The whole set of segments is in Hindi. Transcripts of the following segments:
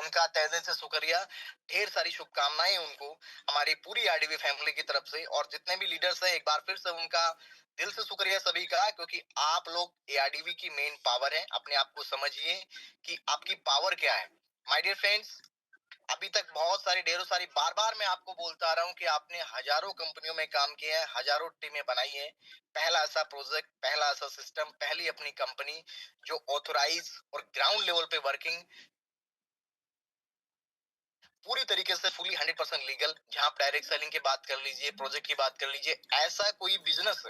उनका तहे दिल से शुक्रिया, ढेर सारी शुभकामनाएं उनको हमारी पूरी आरडीवी फैमिली की तरफ से, और जितने भी लीडर्स हैं एक बार फिर से उनका दिल से शुक्रिया सभी का, क्योंकि आप लोग एआरडीवी की मेन पावर है। अपने आप को समझिए कि आपकी पावर क्या है। माय डियर फ्रेंड्स, अभी तक बहुत सारी ढेरों सारी बार बार मैं आपको बोलता आ रहा हूँ कि आपने हजारों कंपनियों में काम किया है, हजारों टीमें बनाई है। पहला ऐसा प्रोजेक्ट, पहला ऐसा सिस्टम, पहली अपनी कंपनी जो ऑथोराइज और ग्राउंड लेवल पे वर्किंग पूरी तरीके से फुली 100% लीगल, जहां आप डायरेक्ट सेलिंग की बात कर लीजिए, प्रोजेक्ट की बात कर लीजिए, ऐसा कोई बिजनेस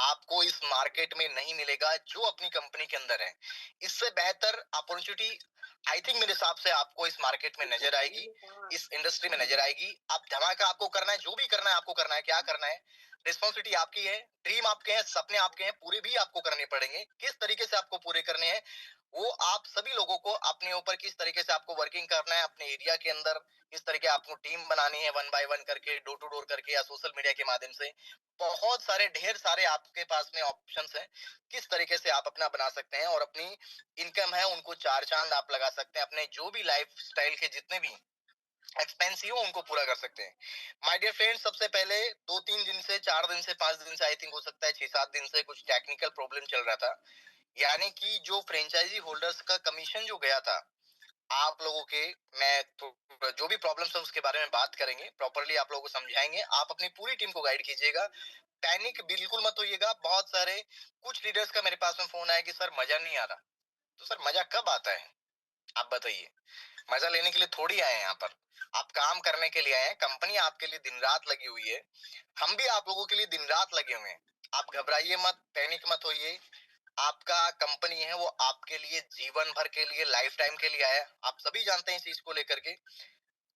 आपको इस मार्केट में नहीं मिलेगा जो अपनी कंपनी के अंदर है। इससे बेहतर अपॉर्चुनिटी आई थिंक मेरे हिसाब से आपको इस मार्केट में नजर आएगी, इस इंडस्ट्री में नजर आएगी। आप धमाका आपको करना है, जो भी करना है आपको करना है। क्या करना है? रिस्पॉन्सिबिलिटी आपकी है, ड्रीम आपके हैं, सपने आपके हैं, पूरे भी आपको करने पड़ेंगे। किस तरीके से आपको पूरे करने हैं वो आप सभी लोगों को अपने ऊपर, किस तरीके से आपको वर्किंग करना है अपने एरिया के अंदर, किस तरीके आपको टीम बनानी है, वन बाय वन करके, डोर टू डोर करके, या सोशल मीडिया के माध्यम से। बहुत सारे ढेर सारे आपके पास में ऑप्शंस हैं, किस तरीके से आप अपना बना सकते हैं और अपनी इनकम है उनको चार चांद आप लगा सकते हैं। अपने जो भी लाइफ स्टाइल के जितने भी एक्सपेंसिव हो उनको पूरा कर सकते हैं। माय डियर फ्रेंड्स, सबसे पहले 2-3 दिन से, 4 दिन से, 5 दिन से, आई थिंक हो सकता है 6-7 दिन से कुछ टेक्निकल प्रॉब्लम चल रहा था। यानी कि जो फ्रेंचाइजी होल्डर्स का कमीशन जो गया था आप लोगों के, मैं तो जो भी प्रॉब्लम्स है उसके बारे में बात करेंगे, प्रॉपरली आप लोगों को समझाएंगे। आप अपनी पूरी टीम को गाइड कीजिएगा, पैनिक बिल्कुल मत होइएगा। बहुत सारे कुछ लीडर्स का मेरे पास में फोन आया कि सर मजा नहीं आ रहा। तो सर मजा कब आता है आप बताइए? मजा लेने के लिए थोड़ी आए हैं यहाँ पर, आप काम करने के लिए आए हैं। कंपनी आपके लिए दिन रात लगी हुई है, हम भी आप लोगों के लिए दिन रात लगे हुए हैं। आप घबराइए मत, पैनिक मत होइए। आपका कंपनी है वो आपके लिए जीवन भर के लिए, लाइफ टाइम के लिए है। आप सभी जानते हैं इस चीज को लेकर के।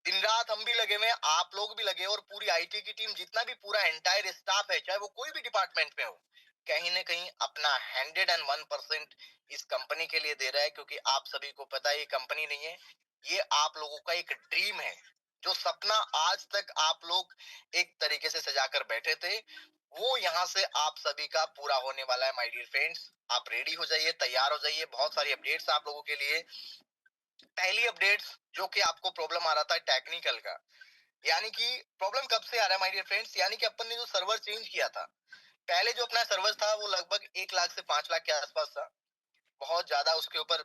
दिन रात हम भी लगे हुए हैं, आप लोग भी लगे, और पूरी आईटी की टीम, जितना भी पूरा एंटायर स्टाफ है, चाहे वो कोई भी डिपार्टमेंट में हो, कहीं ना कहीं अपना 101% इस कंपनी के लिए दे रहा है। क्योंकि आप सभी को पता है ये कंपनी नहीं है, ये आप लोगों का एक ड्रीम है। जो सपना आज तक आप लोग एक तरीके से सजाकर बैठे थे, वो यहाँ से आप सभी का पूरा होने वाला है। माय डियर फ्रेंड्स, आप रेडी हो जाइए, तैयार हो जाइए। बहुत सारी अपडेट्स आप लोगों के लिए। पहली अपडेट्स जो कि आपको प्रॉब्लम आ रहा था टेक्निकल का, यानी कि प्रॉब्लम कब से आ रहा है माय डियर फ्रेंड्स, यानी कि अपन ने जो सर्वर चेंज किया था, पहले जो अपना सर्वर था वो लगभग 1 लाख से 5 लाख के आसपास था। बहुत ज्यादा उसके ऊपर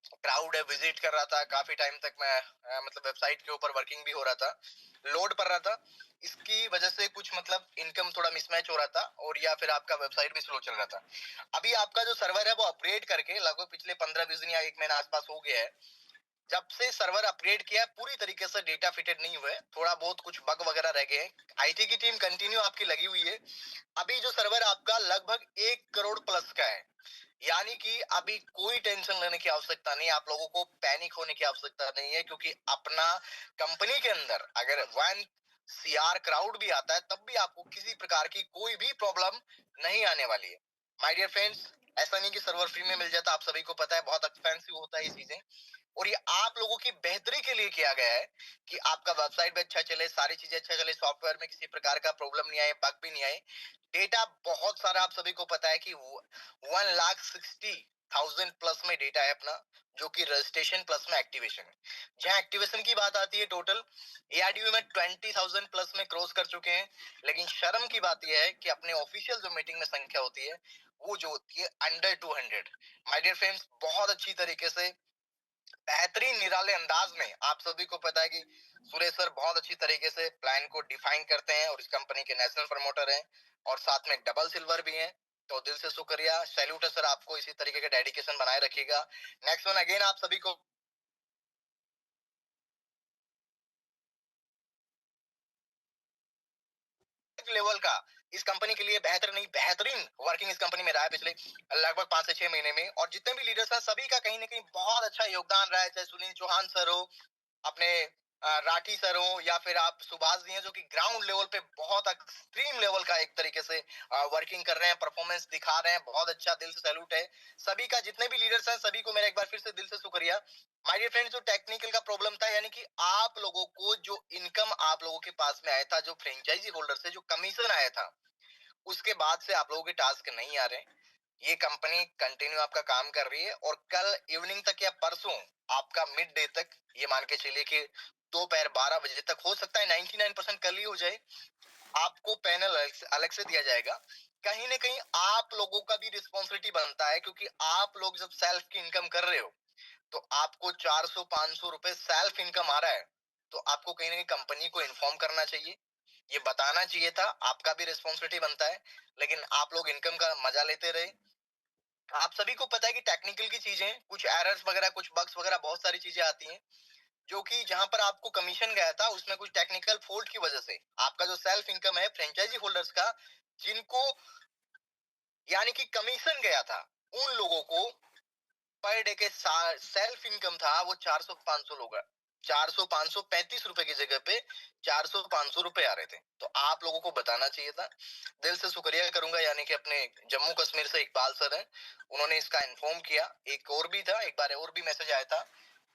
क्राउड है, विजिट कर रहा था। काफी टाइम तक मैं मतलब वेबसाइट के ऊपर वर्किंग भी हो रहा था, लोड पड़ रहा था। इसकी वजह से कुछ मतलब इनकम थोड़ा मिसमैच हो रहा था, और या फिर आपका वेबसाइट भी स्लो चल रहा था। अभी आपका जो सर्वर है वो अपग्रेड करके लगभग पिछले 15-20 दिन या 1 महीना आसपास हो गया है। जब से सर्वर अपग्रेड किया, पूरी तरीके से डेटा फिटेड नहीं हुए, थोड़ा बहुत कुछ बग वगैरह रह गए हैं। आईटी की टीम कंटिन्यू आपकी लगी हुई है। अभी जो सर्वर आपका लगभग 1 करोड़ प्लस का है, यानी कि अभी कोई टेंशन लेने की आवश्यकता नहीं, आप लोगों को पैनिक होने की आवश्यकता नहीं है। क्योंकि अपना कंपनी के अंदर अगर 1 CR क्राउड भी आता है, तब भी आपको किसी प्रकार की कोई भी प्रॉब्लम नहीं आने वाली है। माय डियर फ्रेंड्स, ऐसा नहीं कि सर्वर फ्री में मिल जाता, आप सभी को पता है बहुत एक्सपेंसिव होता है ये चीजें। और ये आप लोगों की बेहतरी के लिए किया गया है कि आपका वेबसाइट भी अच्छा चले, सारी चीजें अच्छा चले, सॉफ्टवेयर में किसी प्रकार का प्रॉब्लम नहीं आए, बग भी नहीं आए। डेटा बहुत सारा, आप सभी को पता है कि 1,60,000 प्लस में डेटा है अपना, जो कि रजिस्ट्रेशन प्लस में एक्टिवेशन है। जहां एक्टिवेशन की बात आती है, टोटल एआरडीयू में 20,000 प्लस में क्रॉस कर चुके हैं। लेकिन शर्म की बात यह है कि अपने ऑफिशियल जो मीटिंग में संख्या होती है वो जो होती है अंडर 200। माय डियर फ्रेंड्स, बहुत अच्छी तरीके से, बेहतरीन निराले अंदाज में आप सभी को पता है कि सुरेश सर बहुत अच्छी तरीके से प्लान को डिफाइन करते हैं, और इस कंपनी के नेशनल प्रमोटर हैं, और साथ में डबल सिल्वर भी हैं। तो दिल से शुक्रिया, सैल्यूट है सर आपको, इसी तरीके का डेडिकेशन बनाए रखिएगा। नेक्स्ट वन अगेन आप सभी को लेवल का इस कंपनी के लिए बेहतर नहीं, बेहतरीन वर्किंग इस कंपनी में रहा है पिछले लगभग 5 से 6 महीने में। और जितने भी लीडर्स हैं सभी का कहीं ना कहीं बहुत अच्छा योगदान रहा है, चाहे सुनील चौहान सर हो, अपने राठी सर हो, या फिर आप सुभाष जी हैं, जो कि ग्राउंड लेवल पे बहुत एक्सट्रीम लेवल का एक तरीके से वर्किंग कर रहे हैं, परफॉर्मेंस दिखा रहे हैं। बहुत अच्छा, दिल से सैल्यूट है सभी का। जितने भी लीडर्स हैं सभी को मेरा एक बार फिर से दिल से शुक्रिया। माय डियर फ्रेंड्स, जो टेक्निकल का प्रॉब्लम था, यानी कि आप लोगों को जो इनकम आप लोगों के पास में आया था, जो फ्रेंचाइजी होल्डर से जो कमीशन आया था, उसके बाद से आप लोगों के टास्क नहीं आ रहे। ये कंपनी कंटिन्यू आपका काम कर रही है और कल इवनिंग तक या परसों आपका मिड डे तक, ये मान के चलिए कि दोपहर 12 बजे तक, हो सकता है 99% कल ही हो जाए, आपको पैनल अलग से दिया जाएगा। कहीं ना कहीं आप लोगों का भी रिस्पॉन्सिबिलिटी बनता है, क्योंकि आप लोग जब सेल्फ की इनकम कर रहे हो तो आपको 400-500 रुपए सेल्फ इनकम आ रहा है, तो आपको कहीं ना कहीं कंपनी को इन्फॉर्म करना चाहिए, ये बताना चाहिए था, आपका भी रिस्पॉन्सिबिलिटी बनता है। लेकिन आप लोग इनकम का मजा लेते रहे। आप सभी को पता है कि टेक्निकल की चीजें, कुछ एरर्स वगैरह, कुछ बग्स वगैरह, बहुत सारी चीजें आती हैं, जो कि जहां पर आपको कमीशन गया था उसमें कुछ टेक्निकल फॉल्ट की वजह से आपका जो सेल्फ इनकम है फ्रेंचाइजी होल्डर्स का, जिनको यानी कि कमीशन गया था, उन लोगों को पर डे के सेल्फ इनकम था वो 400-500 लोग, 400-535 रुपए की जगह पे 400-500 रुपए आ रहे थे। तो आप लोगों को बताना चाहिए था। दिल से शुक्रिया करूंगा, यानी कि अपने जम्मू कश्मीर से इकबाल सर हैं, उन्होंने इसका इन्फॉर्म किया। एक और भी था, एक बार और भी मैसेज आया था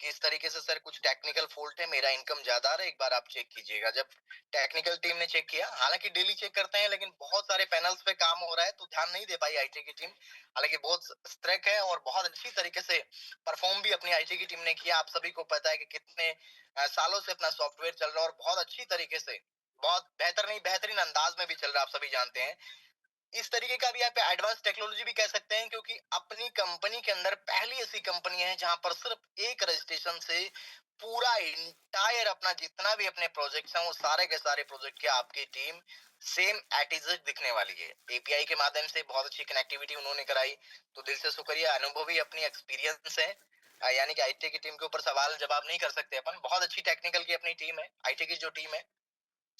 कि इस तरीके से सर कुछ टेक्निकल फॉल्ट है, मेरा इनकम ज्यादा आ रहा है, एक बार आप चेक कीजिएगा। जब टेक्निकल टीम ने चेक किया, हालांकि डेली चेक करते हैं, लेकिन बहुत सारे पैनल्स पे काम हो रहा है तो ध्यान नहीं दे पाई आईटी की टीम। हालांकि बहुत स्ट्रिक्ट है और बहुत अच्छी तरीके से परफॉर्म भी अपनी आईटी की टीम ने किया। आप सभी को पता है कि कितने सालों से अपना सॉफ्टवेयर चल रहा है और बहुत अच्छी तरीके से, बहुत बेहतर नहीं बेहतरीन अंदाज में भी चल रहा है, आप सभी जानते हैं। इस तरीके का भी आप एडवांस टेक्नोलॉजी भी कह सकते हैं, क्योंकि अपनी कंपनी के अंदर पहली ऐसी कंपनी है जहां पर सिर्फ एक रजिस्ट्रेशन से पूरा इंटायर अपना जितना भी अपने प्रोजेक्ट्स हैं वो सारे के सारे प्रोजेक्ट की आपकी team same at is it दिखने वाली है। एपीआई के माध्यम से बहुत अच्छी कनेक्टिविटी उन्होंने कराई, तो दिल से शुक्रिया। अनुभवी अपनी एक्सपीरियंस है, यानी कि आईटी की टीम के ऊपर सवाल जवाब नहीं कर सकते अपन, बहुत अच्छी टेक्निकल की अपनी टीम है, आईटी की जो टीम है।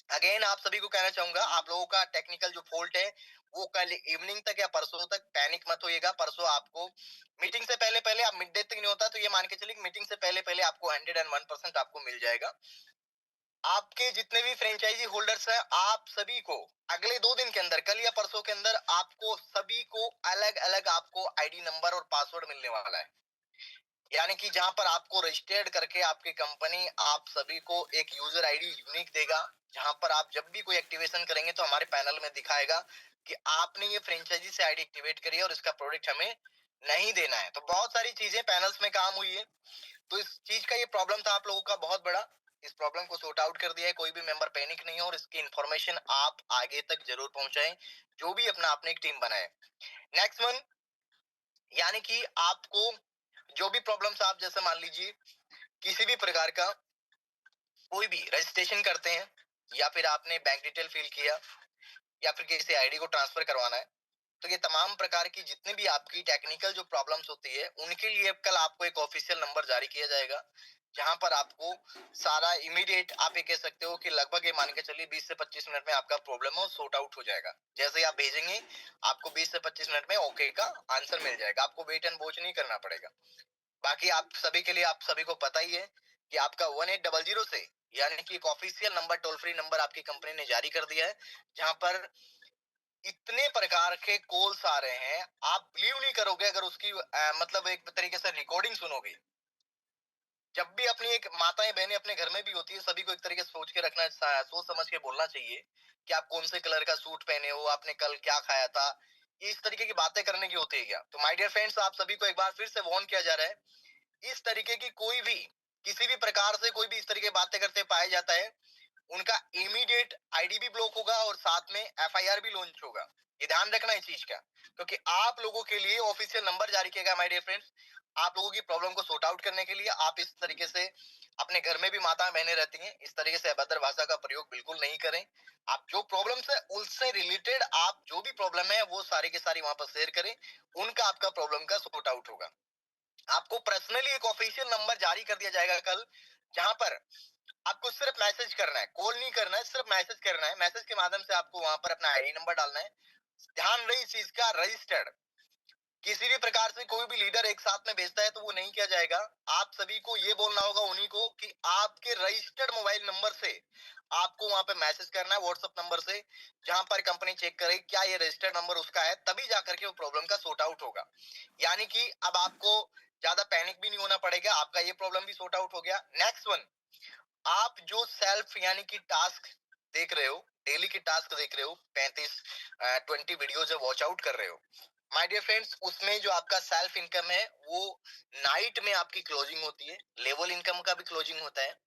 अगेन आप सभी को कहना चाहूंगा, आप लोगों का टेक्निकल जो फॉल्ट है वो कल इवनिंग तक या परसों तक, पैनिक मत होइएगा। परसों आपको मीटिंग से पहले पहले, आप मिड डे तक नहीं होता तो ये मान के चलिए मीटिंग से पहले पहले आपको 101% आपको मिल जाएगा। आपके जितने भी फ्रेंचाइजी होल्डर्स हैं, आप सभी को अगले 2 दिन के अंदर, कल या परसों के अंदर, आपको सभी को अलग अलग आपको आईडी नंबर और पासवर्ड मिलने वाला है। यानी कि जहां पर आपको रजिस्टर्ड करके आपकी कंपनी आप सभी को एक यूजर आईडी यूनिक देगा, जहां पर आप जब भी कोई एक्टिवेशन करेंगे तो हमारे पैनल में दिखाएगा कि आपने ये फ्रेंचाइजी से आईडी एक्टिवेट करी है और इसका प्रोडक्ट हमें नहीं देना है। तो बहुत सारी चीजें पैनल्स में काम हुई है, तो इस चीज का ये प्रॉब्लम था आप लोगों का बहुत बड़ा, इस प्रॉब्लम को सॉर्ट आउट कर दिया है। कोई भी मेंबर पैनिक नहीं हो और इसकी इंफॉर्मेशन आप आगे तक जरूर पहुंचाएं, जो भी अपना आपने एक टीम बनाए। नेक्स्ट वन, यानी कि आपको जो भी प्रॉब्लम्स, आप जैसे मान लीजिए किसी भी प्रकार का कोई भी रजिस्ट्रेशन करते हैं, या फिर आपने बैंक डिटेल फिल किया, या फिर किसी आईडी को ट्रांसफर करवाना है, तो ये तमाम प्रकार की जितनी भी आपकी टेक्निकल जो प्रॉब्लम्स होती है उनके लिए कल आपको एक ऑफिशियल नंबर जारी किया जाएगा, जहां पर आपको सारा इमीडिएट, आप ये कह सकते हो कि लगभग ये मान के चलिए 20 से 25 मिनट में आपका प्रॉब्लम हो सॉर्ट आउट हो जाएगा। जैसे ही आप भेजेंगे आपको 20 से 25 मिनट में ओके का आंसर मिल जाएगा, आपको वेट एंड वॉच नहीं करना पड़ेगा। बाकी आप सभी के लिए, आप सभी को पता ही है कि आपका 1800 से, यानी कि एक official number, toll free number आपकी कंपनी ने जारी कर दिया है, जहां पर इतने प्रकार के कॉल्स आ रहे हैं, आप बिलीव नहीं करोगे अगर उसकी मतलब एक तरीके से रिकॉर्डिंग सुनोगे। जब भी अपनी एक माताएं बहनें अपने घर में भी होती है, सभी को एक तरीके से सोच के रखना, सोच समझ के बोलना चाहिए कि आप कौन से कलर का सूट पहने हो, आपने कल क्या खाया था, इस तरीके की बातें करने की होती है क्या। तो माय डियर फ्रेंड्स, आप सभी को एक बार फिर से वार्न किया जा रहा है, इस तरीके की कोई भी, किसी भी प्रकार से कोई भी इस तरीके बातें करते पाया जाता है, उनका इमीडिएट आईडी भी ब्लॉक होगा और साथ में एफआईआर भी लॉन्च होगा। ये ध्यान रखना इस चीज का, क्योंकि आप लोगों के लिए ऑफिशियल नंबर जारी किया गया माय डियर फ्रेंड्स, आप लोगों की प्रॉब्लम को सॉर्ट आउट करने के लिए। आप इस तरीके से, अपने घर में भी माता बहनें रहती हैं, इस तरीके से अभद्र भाषा का प्रयोग बिल्कुल नहीं करें। आप जो प्रॉब्लम्स है उससे रिलेटेड, आप जो भी प्रॉब्लम है वो सारी की सारी वहां पर शेयर करें, उनका आपका प्रॉब्लम का सॉर्ट आउट होगा। आपको पर्सनली एक ऑफिशियल नंबर जारी कर दिया जाएगा कल, जहां पर आपको सिर्फ मैसेज करना है, कॉल नहीं करना है, सिर्फ मैसेज करना है। मैसेज के माध्यम से आपको वहां पर अपना आईडी नंबर डालना है। ध्यान रही इस चीज का, रजिस्टर्ड किसी भी प्रकार से कोई भी लीडर एक साथ में भेजता है तो वो नहीं किया जाएगा। आप सभी को ये बोलना होगा उन्हीं को कि आपके रजिस्टर्ड मोबाइल नंबर से आपको वहां पे मैसेज करना है, व्हाट्सएप नंबर से, जहां पर कंपनी चेक करे क्या ये रजिस्टर्ड नंबर उसका है, तभी जाकर के वो प्रॉब्लम का सॉर्ट आउट होगा। यानी कि अब आपको ज्यादा पैनिक भी नहीं होना पड़ेगा, आपका ये प्रॉब्लम भी सॉर्ट आउट हो गया। नेक्स्ट वन, आप जो सेल्फ यानी कि टास्क देख रहे हो, डेली के टास्क देख रहे हो, 35 20 वीडियो जब वॉच आउट कर रहे हो, माय डियर फ्रेंड्स, उसमें जो आपका सेल्फ इनकम है वो नाइट में आपकी क्लोजिंग होती है, लेवल इनकम का भी क्लोजिंग होता है।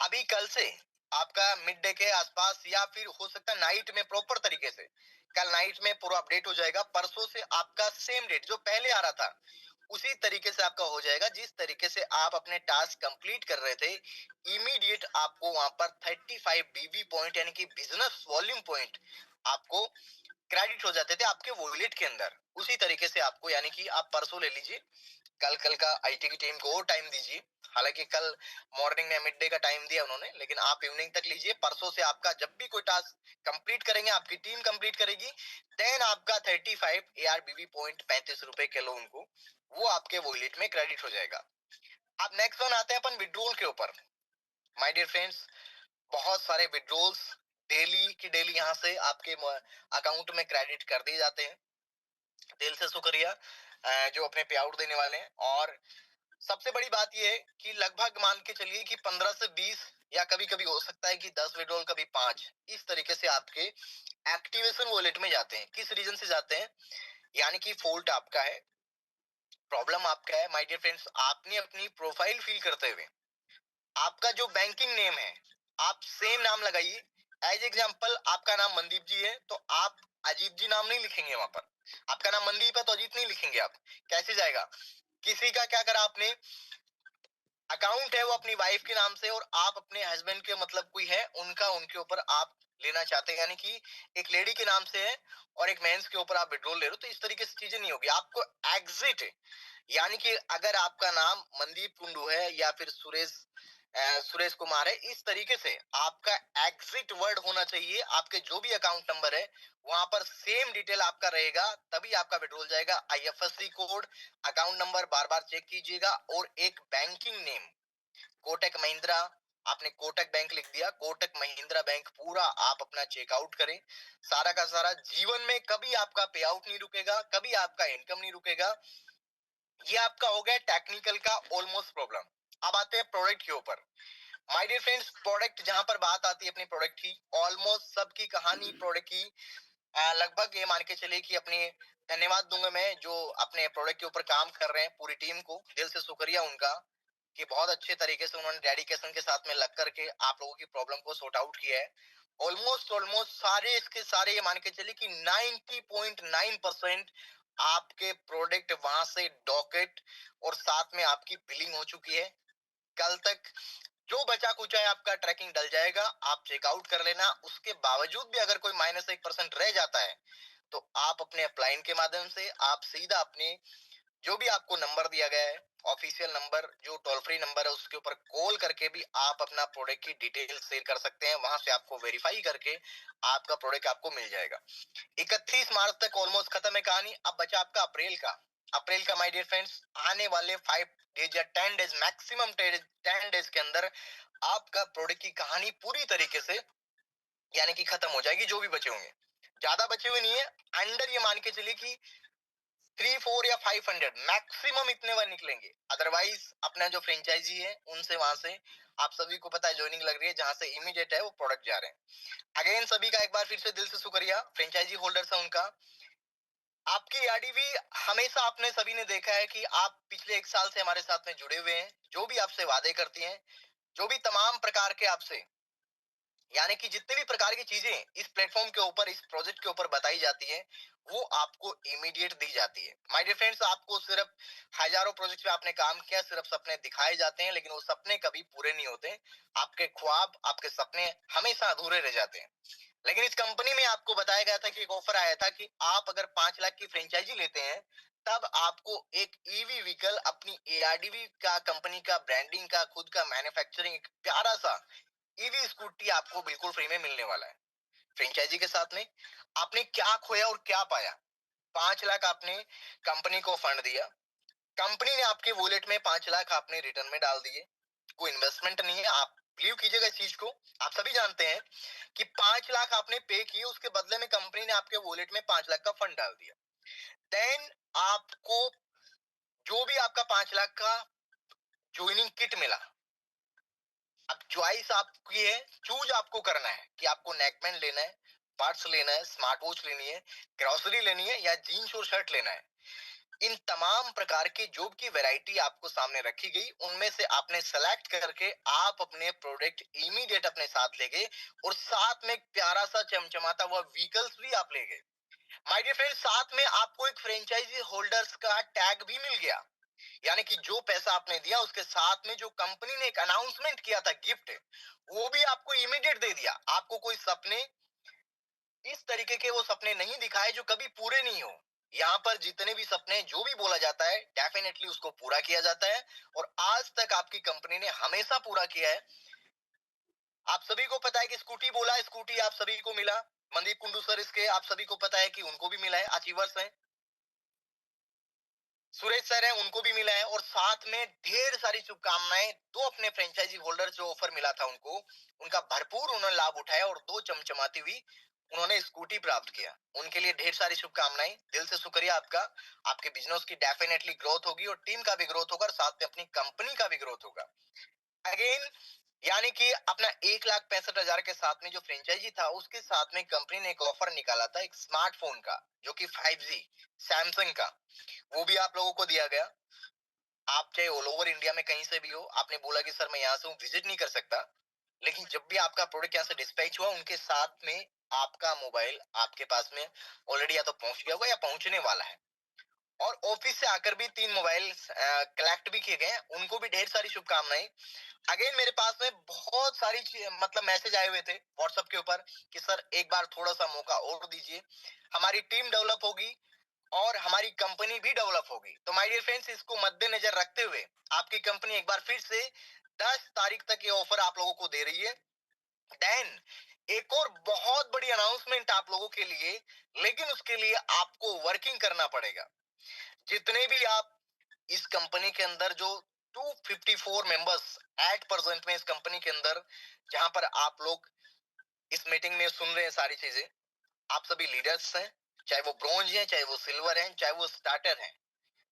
अभी कल से आपका मिड डे के आसपास या फिर हो सकता है नाइट में प्रॉपर तरीके से, कल नाइट में पूरा अपडेट हो जाएगा। परसों से आपका सेम डेट जो पहले आ रहा था उसी तरीके से आपका हो जाएगा। जिस तरीके से आप अपने टास्क कंप्लीट कर रहे थे, इमीडिएट आपको वहां पर 35 बीबी पॉइंट यानी कि बिजनेस वॉल्यूम पॉइंट आपको क्रेडिट हो जाते थे आपके वॉलेट के अंदर। उसी तरीके से आपको, यानी कि आप परसों ले लीजिए, कल का आईटी की टीम को और टाइम दीजिए। हालांकि कल मॉर्निंग में मिड डे का टाइम दिया उन्होंने, लेकिन आप इवनिंग तक लीजिए। परसों से आपका जब भी कोई टास्क कंप्लीट करेंगे, आपकी टीम कंप्लीट करेगी, देन आपका 35 ARBV पॉइंट 35 रुपए किलो उनको वो आपके वॉलेट में क्रेडिट हो जाएगा। अब नेक्स्ट वन आते हैं अपन विड्रोल के ऊपर। माय डियर फ्रेंड्स, बहुत सारे विड्रोल्स डेली की डेली यहाँ से आपके अकाउंट में क्रेडिट कर दिए जाते हैं। दिल से शुक्रिया जो अपने पे आउट देने वाले हैं। और सबसे बड़ी बात यह है कि लगभग मान के चलिए कि 15 से 20 या कभी कभी हो सकता है कि 10 विड्रॉल, कभी 5, इस तरीके से आपके एक्टिवेशन वॉलेट में जाते हैं। किस रीजन से जाते हैं? यानी कि फॉल्ट आपका है, प्रॉब्लम आपका है। माय डियर फ्रेंड्स, आपने अपनी प्रोफाइल फिल करते हुए आपका जो बैंकिंग नेम है आप सेम नाम लगाइए। एज एग्जाम्पल आपका नाम मनदीप जी है तो आप अजीत जी नाम नहीं लिखेंगे वहां पर। आपका नाम मनदीप है तो अजीत नहीं लिखेंगे आप। कैसे जाएगा? किसी का क्या करा आपने, अकाउंट है वो अपनी वाइफ के नाम से और आप अपने हस्बैंड के मतलब कोई है उनका उनके ऊपर आप लेना चाहते हैं, यानी कि एक लेडी के नाम से है और एक मेंस के ऊपर आप विड्रॉल ले रहे हो, तो इस तरीके से चीजें नहीं होगी। आपको एग्जिट, यानी कि अगर आपका नाम मनदीप कुंडू है या फिर सुरेश कुमार है, इस तरीके से आपका एग्जिट वर्ड होना चाहिए। आपके जो भी अकाउंट नंबर है वहां पर सेम डिटेल आपका रहेगा, तभी आपका विड्रॉल जाएगा। आईएफएससी कोड, अकाउंट नंबर बार बार चेक कीजिएगा और एक बैंकिंग नेम कोटक महिंद्रा, आपने कोटक बैंक लिख दिया, कोटक महिंद्रा बैंक पूरा आप अपना चेकआउट करें। सारा का सारा जीवन में कभी आपका पे आउट नहीं रुकेगा, कभी आपका इनकम नहीं रुकेगा। ये आपका हो गया टेक्निकल का ऑलमोस्ट प्रॉब्लम। अब आते हैं प्रोडक्ट के ऊपर। माय डियर फ्रेंड्स, प्रोडक्ट जहां पर बात आती है अपनी प्रोडक्ट की, ऑलमोस्ट सबकी कहानी प्रोडक्ट की लगभग ये मान के चलिए कि अपनी धन्यवाद दूंगा मैं जो अपने प्रोडक्ट के ऊपर काम कर रहे हैं पूरी टीम को। दिल से शुक्रिया उनका कि बहुत अच्छे तरीके से उन्होंने डेडिकेशन के साथ में लग करके आप लोगों की प्रॉब्लम को सॉर्ट आउट किया है। ऑलमोस्ट सारे इसके सारे ये मान के चलिए कि 90.9% आपके प्रोडक्ट वहां से डॉकेट और साथ में आपकी बिलिंग हो चुकी है। कल तक जो बचा कुचा है आपका ट्रैकिंग डल जाएगा, आप चेकआउट कर लेना। उसके बावजूद भी अगर कोई -1% रह जाता है तो आप अपने अपलाइन के माध्यम से आप सीधा अपने जो भी आपको नंबर दिया गया है, ऑफिशियल नंबर जो टोल फ्री नंबर है, उसके ऊपर कॉल करके भी आप अपना प्रोडक्ट की डिटेल शेयर कर सकते हैं। वहां से आपको वेरीफाई करके आपका प्रोडक्ट आपको मिल जाएगा। 31 मार्च तक ऑलमोस्ट खत्म है कहानी। अब बचा आपका अप्रैल का माय डियर फ्रेंड्स, आने वाले 5 डेज या 10 डेज, मैक्सिमम 10 डेज के अंदर आपका प्रोडक्ट की कहानी पूरी तरीके से यानी कि खत्म हो जाएगी। जो भी बचे होंगे, ज्यादा बचे हुए नहीं है, अंडर ये मान के चलिए कि 3, 4 या 500 मैक्सिमम इतने बार निकलेंगे। अदरवाइज अपना जो फ्रेंचाइजी है उनसे, वहां से आप सभी को पता है ज्वाइनिंग लग रही है, जहां से इमीडिएट है वो प्रोडक्ट जा रहे हैं। अगेन सभी का एक बार फिर से दिल से शुक्रिया, फ्रेंचाइजी होल्डर्स है उनका। आपकी आरडीवी हमेशा आपने सभी ने देखा है कि आप पिछले 1 साल से हमारे साथ में जुड़े हुए हैं। जो भी आपसे वादे करती हैं, जो भी तमाम प्रकार के आपसे, यानी कि जितने भी प्रकार की चीजें इस प्लेटफॉर्म के ऊपर, इस प्रोजेक्ट के ऊपर बताई जाती है, वो आपको इमीडिएट दी जाती है। माय डियर फ्रेंड्स, आपको सिर्फ हजारों प्रोजेक्ट पे आपने काम किया, सिर्फ सपने दिखाए जाते हैं, लेकिन वो सपने कभी पूरे नहीं होते। आपके ख्वाब, आपके सपने हमेशा अधूरे रह जाते हैं। लेकिन इस कंपनी में आपको बताया गया था कि एक ऑफर आया था कि आप अगर 5 लाख की फ्रेंचाइजी लेते हैं तब आपको एक ईवी व्हीकल, अपनी एआरडीवी का कंपनी का ब्रांडिंग का खुद का मैन्युफैक्चरिंग एक प्यारा सा ईवी स्कूटी आपको बिल्कुल फ्री में मिलने वाला है। फ्रेंचाइजी के साथ में आपने क्या खोया और क्या पाया? 5 लाख आपने कंपनी को फंड दिया, कंपनी ने आपके वॉलेट में 5 लाख आपने रिटर्न में डाल दिए। कोई इन्वेस्टमेंट नहीं है, आप बिलीव कीजिएगा इस चीज को। आप सभी जानते हैं कि 5 लाख आपने पे किए, उसके बदले में कंपनी ने आपके वॉलेट में 5 लाख का फंड डाल दिया। देन आपको जो भी आपका 5 लाख का ज्वाइनिंग किट मिला। अब चॉइस आपकी है, चूज आपको करना है कि आपको नेकबैंड लेना है, पार्ट्स लेना है, स्मार्ट वॉच लेनी है, ग्रोसरी लेनी है या जीन्स और शर्ट लेना है, इन तमाम प्रकार की जो की वैरायटी आपको सामने रखी गई, उनमें से आपने सेलेक्ट करके आप अपने प्रोडक्ट इमीडिएट अपने साथ ले गए और साथ में एक प्यारा सा चमचमाता हुआ व्हीकल्स भी आप ले गए। माय डियर फ्रेंड, साथ में आपको एक फ्रेंचाइजी होल्डर्स का टैग भी मिल गया, यानी कि जो पैसा आपने दिया उसके साथ में जो कंपनी ने एक अनाउंसमेंट किया था गिफ्ट, वो भी आपको इमीडिएट दे दिया। आपको कोई सपने इस तरीके के वो सपने नहीं दिखाए जो कभी पूरे नहीं हो। यहाँ पर जितने भी सपने जो भी बोला जाता है डेफिनेटली उसको पूरा किया जाता है, और आज तक आपकी कंपनी ने हमेशा पूरा किया है। आप सभी को पता है कि स्कूटी बोला, स्कूटी आप सभी को मिला। मनदीप कुंडू सर इसके आप सभी को पता है कि उनको भी मिला है, अचीवर्स हैं। सुरेश सर हैं, उनको भी मिला है, और साथ में ढेर सारी शुभकामनाएं। दो अपने फ्रेंचाइजी होल्डर जो ऑफर मिला था उनको, उनका भरपूर उन्होंने लाभ उठाया और दो चमचमाती हुई उन्होंने स्कूटी प्राप्त किया। उनके लिए ढेर सारी शुभकामनाएं, दिल से शुक्रिया आपका। आपके बिजनेस की डेफिनेटली ग्रोथ होगी और टीम का भी ग्रोथ होगा और साथ में अपनी कंपनी का भी ग्रोथ होगा। अगेन, यानी कि अपना 1,65,000 के साथ में जो फ्रेंचाइजी था उसके साथ में कंपनी ने एक ऑफर निकाला था एक स्मार्टफोन का, जो कि 5G सैमसंग का, वो भी आप लोगों को दिया गया। आप चाहे ऑल ओवर इंडिया में कहीं से भी हो, आपने बोला कि सर मैं यहाँ से हूँ, विजिट नहीं कर सकता, लेकिन जब भी आपका प्रोडक्ट यहाँ से डिस्पैच हुआ उनके साथ में आपका मोबाइल आपके पास में ऑलरेडी या तो पहुंच गया होगा या पहुंचने वाला है। और ऑफिस से आकर भी 3 मोबाइल कलेक्ट भी किए गए, उनको भी ढेर सारी शुभकामनाएं। अगेन मेरे पास में बहुत सारी मतलब मैसेज आए हुए थे व्हाट्सएप के ऊपर कि सर एक बार थोड़ा सा मौका और दीजिए, हमारी टीम डेवलप होगी और हमारी कंपनी भी डेवलप होगी। तो माय डियर फ्रेंड्स, इसको मद्देनजर रखते हुए आपकी कंपनी एक बार फिर से 10 तारीख तक ये ऑफर आप लोगों को दे रही है। देन एक और बहुत बड़ी अनाउंसमेंट आप लोगों के लिए, लेकिन उसके लिए आपको वर्किंग करना पड़ेगा। जितने भी आप इस कंपनी के अंदर जो 254 मेंबर्स एट प्रेजेंट में इस कंपनी के अंदर, जहां पर आप लोग इस मीटिंग में सुन रहे हैं सारी चीजें, आप सभी लीडर्स हैं, चाहे वो ब्रॉन्ज हैं, चाहे वो सिल्वर हैं, चाहे वो स्टार्टर हैं।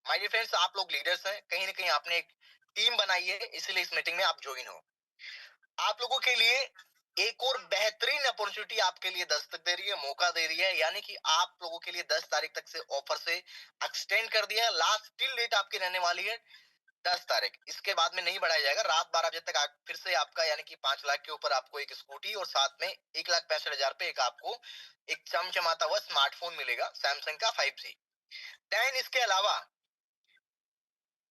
माय डियर फ्रेंड्स, आप लोग लीडर्स हैं, कहीं ना कहीं आपने एक टीम बनाई है, इसलिए इस मीटिंग में आप ज्वाइन हो। आप लोगों के लिए एक और बेहतरीन अपॉर्चुनिटी आपके लिए दस्तक दे रही है, मौका दे रही है, यानी कि आप लोगों के लिए 10 तारीख तक से ऑफर से एक्सटेंड कर दिया। लास्ट टिल डेट आपकी रहने वाली है 10 तारीख, इसके बाद में नहीं बढ़ाया जाएगा। रात 12 बजे तक फिर से आपका, यानी कि 5 लाख के ऊपर आपको एक स्कूटी और साथ में 1,65,000 पे एक आपको एक चमचमाता हुआ स्मार्टफोन मिलेगा सैमसंग का 5G। देन इसके अलावा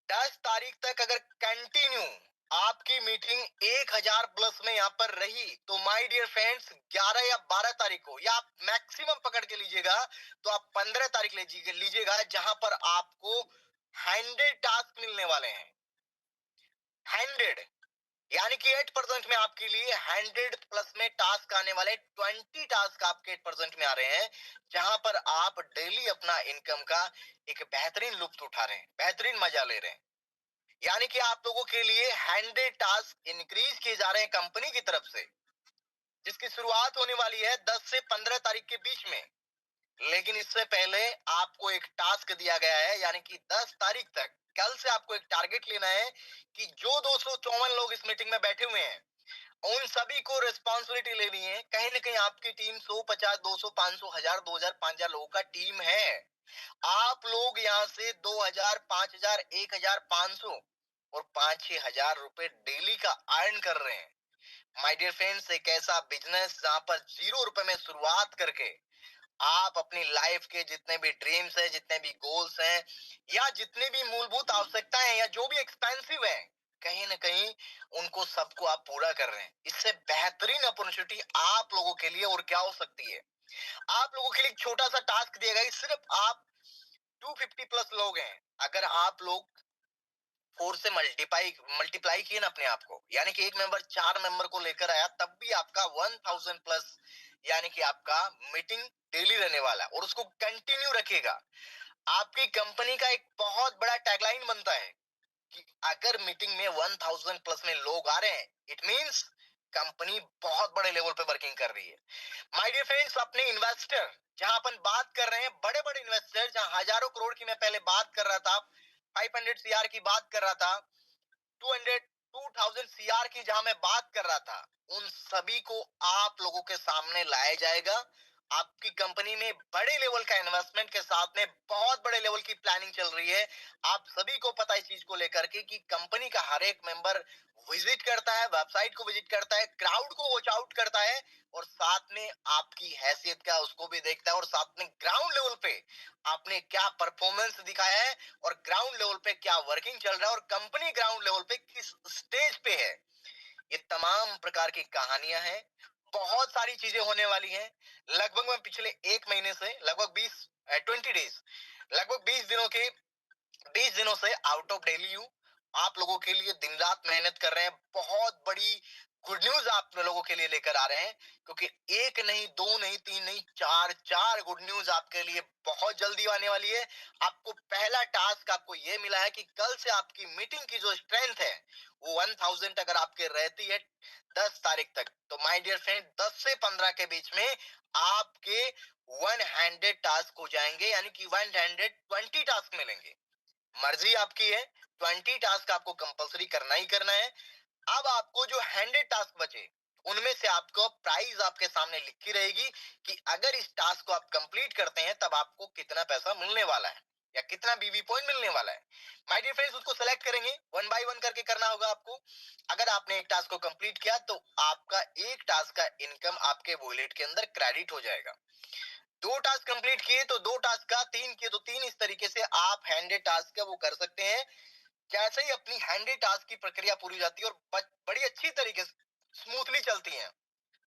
10 तारीख तक अगर कंटिन्यू आपकी मीटिंग 1,000 प्लस में यहाँ पर रही, तो माय डियर फ्रेंड्स 11 या 12 तारीख को, या आप मैक्सिमम पकड़ के लीजिएगा तो आप 15 तारीख लीजिएगा, जहां पर आपको 100 टास्क मिलने वाले हैं। 100, यानी कि 8% में आपके लिए 100 प्लस में टास्क आने वाले, 20 टास्क आपके 8% में आ रहे हैं, जहां पर आप डेली अपना इनकम का एक बेहतरीन लुत्फ उठा रहे हैं, बेहतरीन मजा ले रहे हैं। यानी कि आप लोगों के लिए 100 टास्क इंक्रीज किए जा रहे हैं कंपनी की तरफ से, जिसकी शुरुआत होने वाली है 10 से 15 तारीख के बीच में। लेकिन इससे पहले आपको एक टास्क दिया गया है, यानी कि 10 तारीख तक, कल से आपको एक टारगेट लेना है कि जो 254 लोग इस मीटिंग में बैठे हुए हैं उन सभी को रिस्पॉन्सिबिलिटी लेनी है। कहीं ना कहीं आपकी टीम 100, 50, 200, 500, 1000, 2000, 5000 लोगों का टीम है। आप लोग यहाँ से 2000, 5000, 1500 और 5-6 हजार रुपए डेली का अर्न कर रहे हैं। माय डियर फ्रेंड्स, एक ऐसा बिजनेस जहां पर 0 रुपए में शुरुआत करके आप अपनी लाइफ के जितने भी ड्रीम्स हैं, जितने भी गोल्स हैं, या जितने भी मूलभूत आवश्यकताएं या जो भी एक्सपेंसिव हैं, कहीं ना कहीं उनको सबको आप पूरा कर रहे हैं। इससे बेहतरीन अपॉर्चुनिटी आप लोगों के लिए और क्या हो सकती है। आप लोगों के लिए एक छोटा सा टास्क दिया गया, सिर्फ आप 250 प्लस लोग हैं, अगर आप लोग 4 से मल्टीप्लाई किए ना अपने आप को, यानी कि एक मेंबर 4 मेंबर को लेकर आया, तब भी आपका 1000 प्लस, यानी कि आपका मीटिंग डेली रहने वाला है और उसको कंटिन्यू रखिएगा। आपकी कंपनी का एक बहुत बड़ा टैगलाइन बनता है कि अगर मीटिंग में 1000 प्लस में लोग आ रहे हैं, इट मींस कंपनी बहुत बड़े लेवल पे वर्किंग कर रही है। माय डियर फ्रेंड्स, अपने इन्वेस्टर, जहां अपन बात कर रहे हैं बड़े बड़े इन्वेस्टर, जहां हजारों करोड़ की मैं पहले बात कर रहा था, 500 सीआर की बात कर रहा था, 2000 सीआर की जहां मैं बात कर रहा था, उन सभी को आप लोगों के सामने लाया जाएगा आपकी कंपनी में बड़े लेवल का इन्वेस्टमेंट के साथ में बहुत बड़े लेवल की प्लानिंग चल रही है। आप सभी को पता है इस चीज को लेकर के कि कंपनी का हर एक मेंबर विजिट करता है, वेबसाइट को विजिट करता है, क्राउड को वॉच आउट करता है, और साथ में आपकी हैसियत का उसको भी देखता है, और साथ में ग्राउंड लेवल पे आपने क्या परफॉर्मेंस दिखाया है, और ग्राउंड लेवल पे क्या वर्किंग चल रहा है, और कंपनी ग्राउंड लेवल पे किस स्टेज पे है। ये तमाम प्रकार की कहानियां हैं। बहुत सारी चीजें होने वाली हैं। लगभग मैं पिछले 1 महीने से लगभग 20 लगभग 20 दिनों से आउट ऑफ दिल्ली हूँ। आप लोगों के लिए दिन रात मेहनत कर रहे हैं। बहुत बड़ी गुड न्यूज आप लोगों के लिए लेकर आ रहे हैं, क्योंकि एक नहीं, दो नहीं, तीन नहीं, चार चार गुड न्यूज आपके लिए बहुत जल्दी आने वाली है। आपको पहला टास्क आपको ये मिला है कि कल से आपकी मीटिंग की जो स्ट्रेंथ है वो 1000 अगर आपके रहती है 10 तारीख तक, तो माय डियर फ्रेंड 10 से 15 के बीच में आपके 100 टास्क हो जाएंगे, यानी कि 120 टास्क मिलेंगे। मर्जी आपकी है, 20 टास्क आपको कंपलसरी करना ही करना है। अब आपको जो 100 टास्क बचे उनमें से आपको प्राइस आपके सामने लिखी रहेगी कि अगर इस टास्क को आप कंप्लीट करते हैं तब आपको कितना पैसा मिलने वाला है या कितना बीवी पॉइंट मिलने वाला है। माय डियर फ्रेंड्स, उसको सेलेक्ट करेंगे, वन बाय वन करके करना होगा आपको। अगर आपने एक टास्क को कंप्लीट किया तो आपका एक टास्क का इनकम आपके वॉलेट के अंदर क्रेडिट हो जाएगा। 2 टास्क कंप्लीट किए तो 2 टास्क का, 3 किए तो 3, इस तरीके से आप 100 टास्क का वो कर सकते हैं। जैसे ही अपनी 100 टास्क की प्रक्रिया पूरी हो जाती है और बड़ी अच्छी तरीके से स्मूथली चलती है,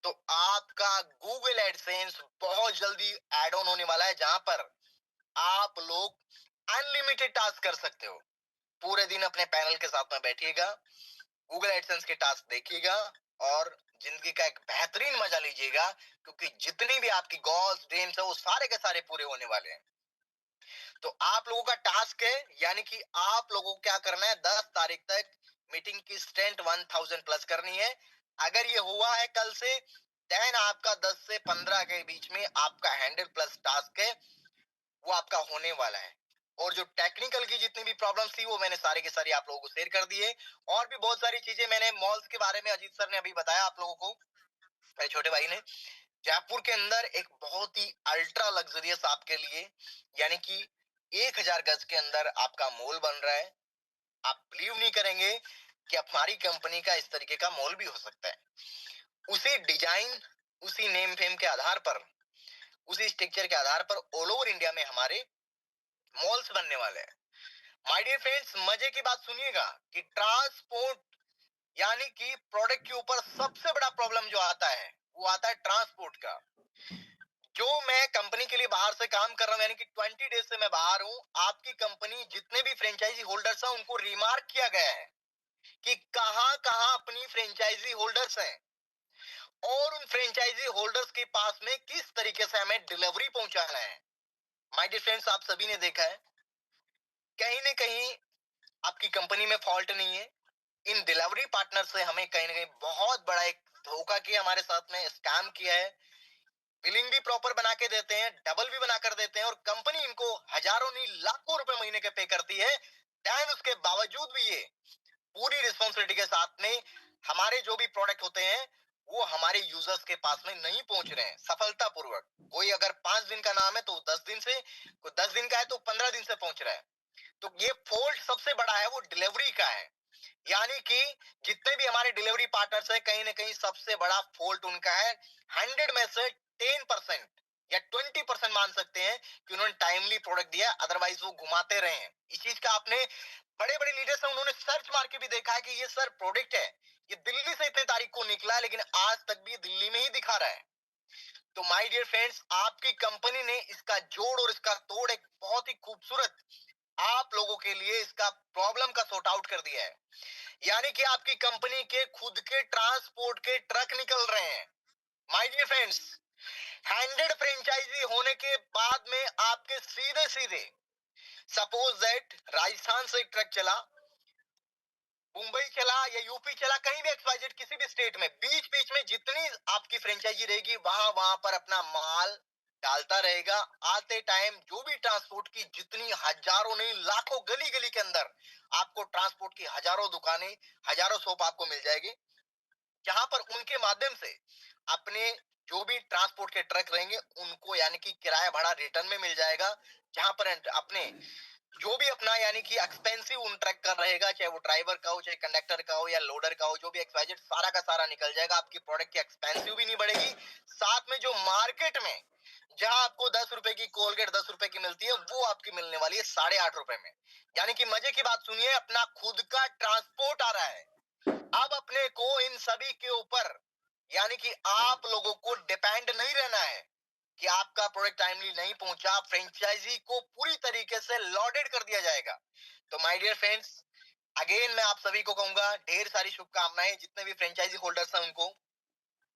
तो आपका गूगल एडसेंस बहुत जल्दी ऐड ऑन होने वाला है, जहां पर आप लोग अनलिमिटेड टास्क कर सकते हो। पूरे दिन अपने पैनल के साथ में बैठिएगा, गूगल एडसेंस के टास्क देखिएगा, और जिंदगी का एक बेहतरीन मजा लीजिएगा, क्योंकि जितनी भी आपकी गोल्स ड्रीम्स है वो सारे के सारे पूरे होने वाले हैं। तो आप लोगों का टास्क है, यानी कि आप लोगों को क्या करना है, 10 तारीख तक मीटिंग की स्ट्रेंथ 1000 प्लस करनी है। अगर ये हुआ है कल से, देन आपका 10 से 15 के बीच में आपका 100 प्लस टास्क है वो आपका होने वाला है। और जो टेक्निकल की जितनी भी प्रॉब्लम्स थी वो मैंने सारी की सारी आप लोगों को शेयर कर दी है। और भी बहुत सारी चीजें मैंने मॉल्स के बारे में अजीत सर ने अभी बताया आप लोगों को, मेरे छोटे भाई ने। जयपुर के अंदर एक बहुत ही अल्ट्रा लग्जरियस आपके लिए, यानी कि 1000 गज के अंदर आपका मॉल बन रहा है। आप बिलीव नहीं करेंगे कि हमारी कंपनी का इस तरीके का मॉल भी हो सकता है। उसी डिजाइन, उसी नेम फेम के आधार पर, उसी स्ट्रक्चर के आधार पर ऑल ओवर इंडिया में हमारे मॉल्स बनने वाले हैं। माय डियर फ्रेंड्स, मजे की बात सुनिएगा कि ट्रांसपोर्ट, यानी कि प्रोडक्ट के ऊपर सबसे बड़ा प्रॉब्लम जो आता है वो आता है ट्रांसपोर्ट का। जो मैं कंपनी के लिए बाहर से काम कर रहा हूं, यानी कि 20 डेज से मैं बाहर हूं, आपकी कंपनी जितने भी फ्रेंचाइजी होल्डर्स हैं उनको रिमार्क किया गया है कि कहां कहां अपनी फ्रेंचाइजी होल्डर्स हैं, और उन फ्रेंचाइजी होल्डर्स के पास में किस तरीके से हमें डिलीवरी पहुंचाना है। माय डियर फ्रेंड्स, आप सभी ने देखा है कहीं ना कहीं आपकी कंपनी में फॉल्ट नहीं है। इन डिलीवरी पार्टनर से हमें कहीं ना कहीं बहुत बड़ा एक धोखा किया, हमारे साथ में स्कैम किया है। बिलिंग भी प्रॉपर बना के देते हैं, डबल भी बना कर देते हैं, और कंपनी इनको हजारों नहीं लाखों रुपए महीने के पे करती है। देन उसके बावजूद भी ये पूरी रिस्पॉन्सिबिलिटी के साथ में हमारे जो भी प्रोडक्ट होते हैं वो हमारे यूजर्स के पास में नहीं पहुंच रहे हैं सफलतापूर्वक। कोई अगर 5 दिन का नाम है तो 10 दिन से, कोई 10 दिन का है तो 15 दिन से पहुंच रहा है। तो ये फॉल्ट सबसे बड़ा है वो डिलीवरी का है। यानी कि जितने भी हमारे डिलीवरी पार्टनर्स हैं कहीं ना कहीं सबसे बड़ा फॉल्ट उनका है। 100 में से 10% या 20% मान सकते हैं कि उन्होंने टाइमली प्रोडक्ट दिया, अदरवाइज वो घुमाते रहे हैं। इस चीज का आपने बड़े बड़े लीडर्स हैं उन्होंने सर्च मार के भी देखा है कि ये सर प्रोडक्ट है, ये दिल्ली से इतने तारीख को निकला है, लेकिन आज तक भी दिल्ली में ही दिखा रहा है। तो माय डियर फ्रेंड्स, आपकी कंपनी ने इसका जोड़ और इसका तोड़ एक बहुत ही खूबसूरत आप लोगों के लिए इसका प्रॉब्लम का सॉर्ट आउट कर दिया है। यानी कि आपकी कंपनी के खुद के ट्रांसपोर्ट के ट्रक निकल रहे हैं। माय डियर फ्रेंड्स, 100 फ्रेंचाइजी होने के बाद में आपके सीधे सीधे, सपोज दैट राजस्थान से एक ट्रक चला, मुंबई चला या यूपी चला, कहीं भी एक्सवाइजेड किसी भी स्टेट में, बीच बीच में जितनी आपकी फ्रेंचाइजी रहेगी वहां वहां पर अपना माल डालता रहेगा। आते टाइम जो भी ट्रांसपोर्ट की जितनी हजारों नहीं लाखों गली गली के अंदर आपको ट्रांसपोर्ट की हजारों दुकानें, हजारों शॉप आपको मिल जाएगी, जहां पर उनके माध्यम से अपने जो भी ट्रांसपोर्ट के ट्रक रहेंगे उनको यानी कि किराया भाड़ा रिटर्न में मिल जाएगा, जहां पर अपने जो भी अपना यानी कि एक्सपेंसिव उन ट्रक का रहेगा, चाहे वो ड्राइवर का हो, चाहे कंडक्टर का हो या लोडर का हो, जो भी एक्सवाइजेड सारा का सारा निकल जाएगा। आपकी प्रोडक्ट की एक्सपेंसिव भी नहीं बढ़ेगी, साथ में जो मार्केट में जहां आपको 10 रुपए की कोलगेट 10 रुपए की मिलती है, वो आपकी मिलने वाली है 8.5 रुपए में। यानी कि मजे की बात सुनिए, अपना खुद का ट्रांसपोर्ट आ रहा है। अब अपने को इन सभी के ऊपर यानी कि आप लोगों को डिपेंड नहीं रहना है कि आपका प्रोडक्ट टाइमली नहीं पहुंचा, फ्रेंचाइजी को पूरी तरीके से लॉडेड कर दिया जाएगा। तो माय डियर फ्रेंड्स, अगेन मैं आप सभी को कहूंगा ढेर सारी शुभकामनाएं, जितने भी फ्रेंचाइजी होल्डर्स हैं उनको।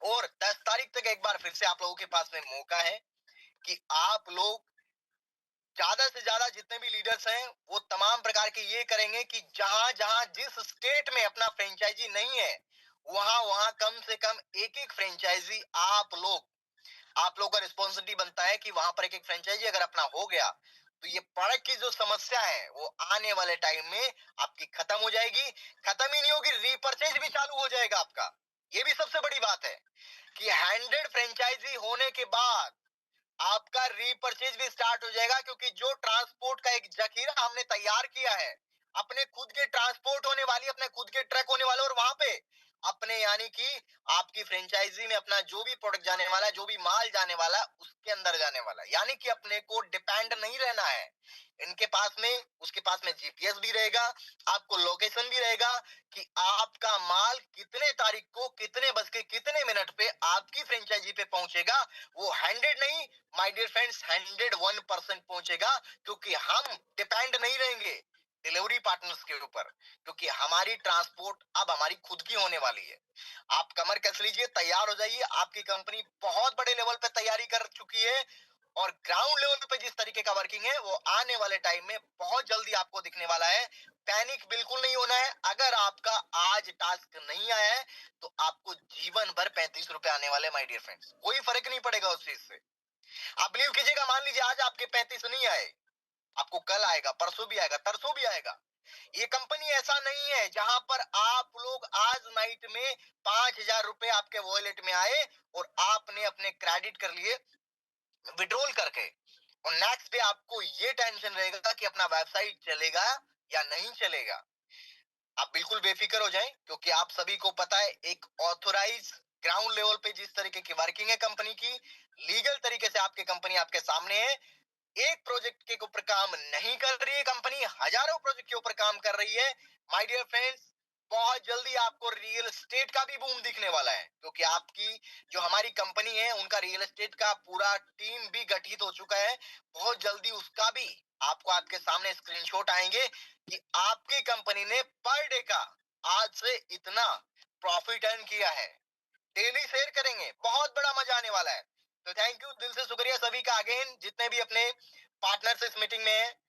और 10 तारीख तक एक बार फिर से आप लोगों के पास में मौका है कि आप लोग ज्यादा से ज्यादा जितने भी लीडर्स हैं वो तमाम प्रकार के ये करेंगे कि जहां जहां जिस स्टेट में अपना फ्रेंचाइजी नहीं है, वहां वहां कम से कम एक एक फ्रेंचाइजी आप लोग का रिस्पॉन्सिबिलिटी बनता है कि वहां पर एक एक फ्रेंचाइजी अगर अपना हो गया तो ये प्रोडक्ट की जो समस्या है वो आने वाले टाइम में आपकी खत्म हो जाएगी। खत्म ही नहीं होगी, रीपर्चेज भी चालू हो जाएगा आपका। ये भी सबसे बड़ी बात है कि 100 फ्रेंचाइजी होने के बाद आपका रीपर्चेज भी स्टार्ट हो जाएगा, क्योंकि जो ट्रांसपोर्ट का एक जखीरा हमने तैयार किया है, अपने खुद के ट्रांसपोर्ट होने वाली, अपने खुद के ट्रक होने वाले, और वहां पे अपने यानी कि आपकी फ्रेंचाइजी में अपना जो भी प्रोडक्ट जाने वाला है, जो भी माल जाने वाला है, उसके अंदर जाने वाला है। यानी कि अपने को डिपेंड नहीं रहना है। इनके पास में उसके पास में जीपीएस भी रहेगा, आपको लोकेशन भी रहेगा कि आपका माल कितने तारीख को कितने बज के कितने मिनट पे आपकी फ्रेंचाइजी पे पहुंचेगा। वो 100 नहीं, माय डियर फ्रेंड्स, 101% पहुंचेगा, क्योंकि हम डिपेंड नहीं रहेंगे डिलीवरी पार्टनर्स के ऊपर, क्योंकि हमारी ट्रांसपोर्ट अब हमारी खुद की होने वाली है। आप कमर कस लीजिए, तैयार हो जाइए। आपकी कंपनी बहुत बड़े लेवल पे तैयारी कर चुकी है, और ग्राउंड लेवल पे जिस तरीके का वर्किंग है वो आने वाले टाइम में बहुत जल्दी आपको दिखने वाला है। पैनिक बिल्कुल नहीं होना है। अगर आपका आज टास्क नहीं आया है तो आपको जीवन भर 35 रुपए आने वाले, माय डियर फ्रेंड्स, कोई फर्क नहीं पड़ेगा उस चीज से। आप बिलीव कीजिएगा, मान लीजिए आज आपके 35 नहीं आए, आपको कल आएगा, परसों भी आएगा, तरसों भी आएगा। ये कंपनी ऐसा नहीं है जहां पर आप लोग आज नाइट में 5,000 रुपए आपके वॉलेट में आए और आपने अपने क्रेडिट कर लिए विड्रॉल करके, और नेक्स्ट डे आपको ये टेंशन रहेगा कि अपना वेबसाइट चलेगा या नहीं चलेगा। आप बिल्कुल बेफिक्र हो जाएं, क्योंकि आप सभी को पता है एक ऑथोराइज ग्राउंड लेवल पे जिस तरीके की वर्किंग है कंपनी की, लीगल तरीके से आपकी कंपनी आपके सामने है। एक प्रोजेक्ट के ऊपर काम नहीं कर रही है कंपनी, हजारों प्रोजेक्ट के ऊपर काम कर रही है। माय डियर फ्रेंड्स, बहुत जल्दी आपको रियल एस्टेट का भी बूम दिखने वाला है, क्योंकि आपकी जो हमारी कंपनी है उनका रियल एस्टेट का पूरा टीम भी गठित हो चुका है। बहुत जल्दी उसका भी आपको आपके सामने स्क्रीनशॉट आएंगे कि आपकी कंपनी ने पर डे का आज से इतना प्रॉफिट अर्न किया है। डेली शेयर करेंगे, बहुत बड़ा मजा आने वाला है। तो थैंक यू, दिल से शुक्रिया सभी का अगेन, जितने भी अपने पार्टनर्स इस मीटिंग में हैं।